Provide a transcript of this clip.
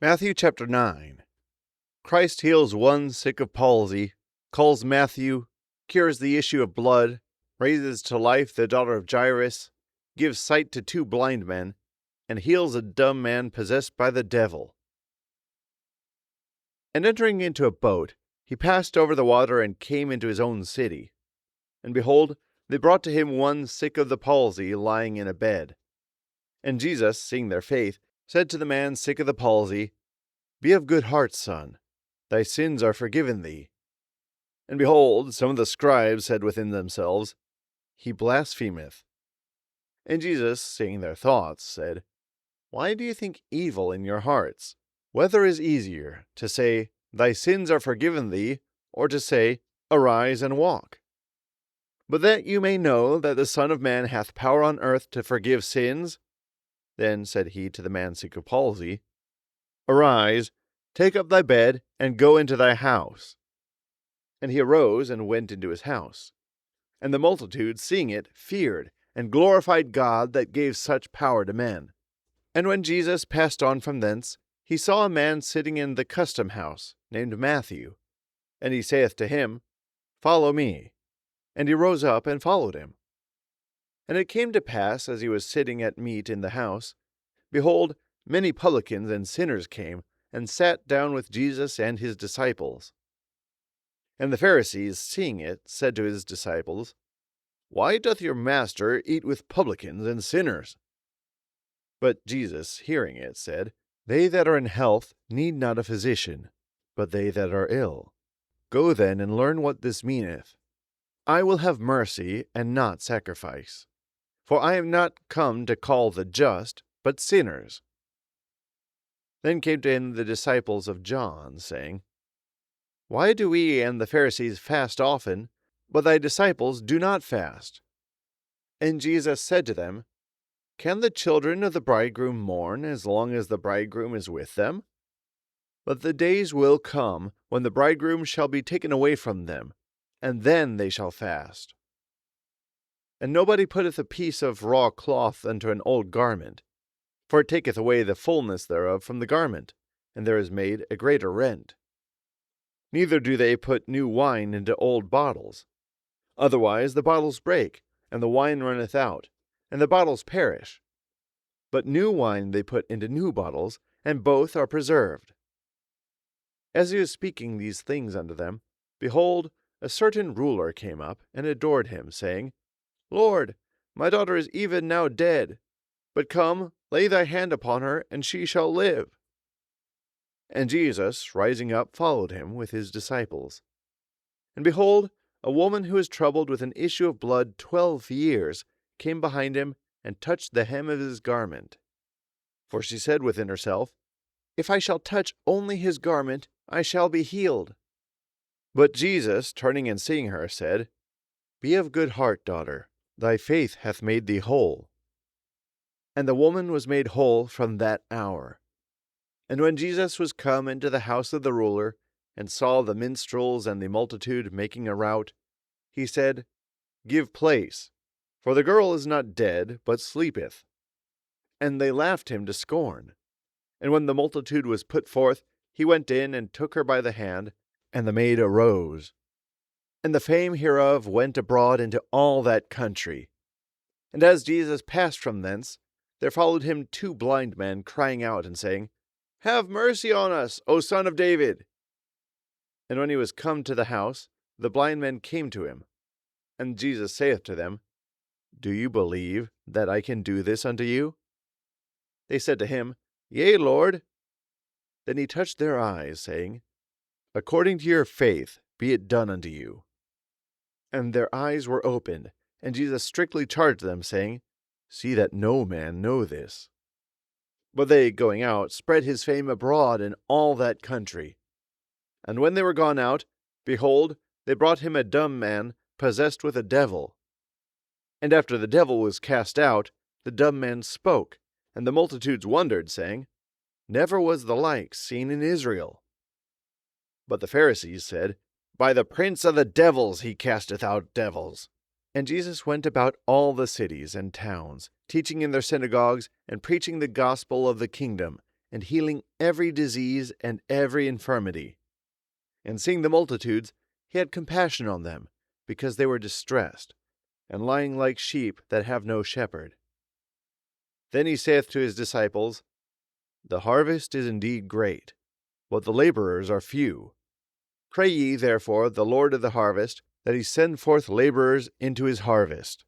Matthew chapter 9. Christ heals one sick of palsy, calls Matthew, cures the issue of blood, raises to life the daughter of Jairus, gives sight to two blind men, and heals a dumb man possessed by the devil. And entering into a boat, he passed over the water and came into his own city. And behold, they brought to him one sick of the palsy, lying in a bed. And Jesus, seeing their faith, said to the man sick of the palsy, "Be of good heart, son, thy sins are forgiven thee." And behold, some of the scribes said within themselves, He blasphemeth. And Jesus, seeing their thoughts, said, Why do you think evil in your hearts? Whether is easier, to say, Thy sins are forgiven thee, or to say, Arise and walk? But that you may know that the Son of Man hath power on earth to forgive sins. Then said he to the man sick of palsy, Arise, take up thy bed, and go into thy house. And he arose and went into his house. And the multitude, seeing it, feared, and glorified God that gave such power to men. And when Jesus passed on from thence, he saw a man sitting in the custom house, named Matthew. And he saith to him, Follow me. And he rose up and followed him. And it came to pass, as he was sitting at meat in the house, behold, many publicans and sinners came, and sat down with Jesus and his disciples. And the Pharisees, seeing it, said to his disciples, Why doth your master eat with publicans and sinners? But Jesus, hearing it, said, They that are in health need not a physician, but they that are ill. Go then and learn what this meaneth. I will have mercy and not sacrifice. For I am not come to call the just, but sinners. Then came to him the disciples of John, saying, Why do we and the Pharisees fast often, but thy disciples do not fast? And Jesus said to them, Can the children of the bridegroom mourn as long as the bridegroom is with them? But the days will come when the bridegroom shall be taken away from them, and then they shall fast. And nobody putteth a piece of raw cloth unto an old garment, for it taketh away the fullness thereof from the garment, and there is made a greater rent. Neither do they put new wine into old bottles. Otherwise the bottles break, and the wine runneth out, and the bottles perish. But new wine they put into new bottles, and both are preserved. As he was speaking these things unto them, behold, a certain ruler came up, and adored him, saying, Lord, my daughter is even now dead, but come, lay thy hand upon her, and she shall live. And Jesus, rising up, followed him with his disciples. And behold, a woman who was troubled with an issue of blood 12 years came behind him, and touched the hem of his garment. For she said within herself, If I shall touch only his garment, I shall be healed. But Jesus, turning and seeing her, said, Be of good heart, daughter, thy faith hath made thee whole. And the woman was made whole from that hour. And when Jesus was come into the house of the ruler, and saw the minstrels and the multitude making a rout, he said, Give place, for the girl is not dead, but sleepeth. And they laughed him to scorn. And when the multitude was put forth, he went in and took her by the hand, and the maid arose. And the fame hereof went abroad into all that country. And as Jesus passed from thence, there followed him 2 blind men, crying out and saying, Have mercy on us, O Son of David. And when he was come to the house, the blind men came to him. And Jesus saith to them, Do you believe that I can do this unto you? They said to him, Yea, Lord. Then he touched their eyes, saying, According to your faith be it done unto you. And their eyes were opened, and Jesus strictly charged them, saying, See that no man know this. But they, going out, spread his fame abroad in all that country. And when they were gone out, behold, they brought him a dumb man, possessed with a devil. And after the devil was cast out, the dumb man spoke, and the multitudes wondered, saying, Never was the like seen in Israel. But the Pharisees said, By the prince of the devils he casteth out devils. And Jesus went about all the cities and towns, teaching in their synagogues, and preaching the gospel of the kingdom, and healing every disease and every infirmity. And seeing the multitudes, he had compassion on them, because they were distressed, and lying like sheep that have no shepherd. Then he saith to his disciples, The harvest is indeed great, but the laborers are few. Pray ye therefore the Lord of the harvest, that he send forth laborers into his harvest.